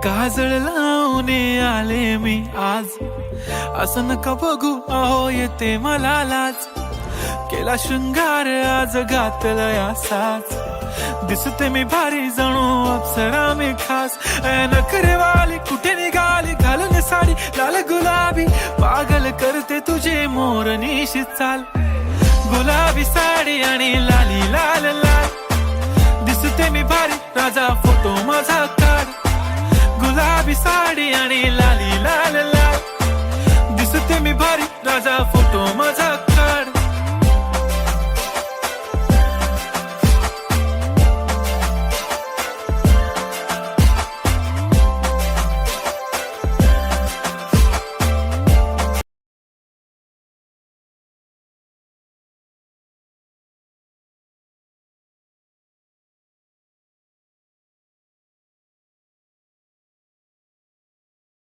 काजळ लावून आले मी आज, असं नका बघू अहो येते मला लाज. केला शृंगार आज घातला साज, दिसते मी भारी जणू अप्सरा मी खास. नखरेवाली कुठे निघाली घालून साडी लाल गुलाबी, पागल करते तुझे मोरनीशी चाल. गुलाबी साडी आणि लाली लाल लाल, दिसते मी भारी राजा फोटो माझा काढ. गुलाबी साडी आणि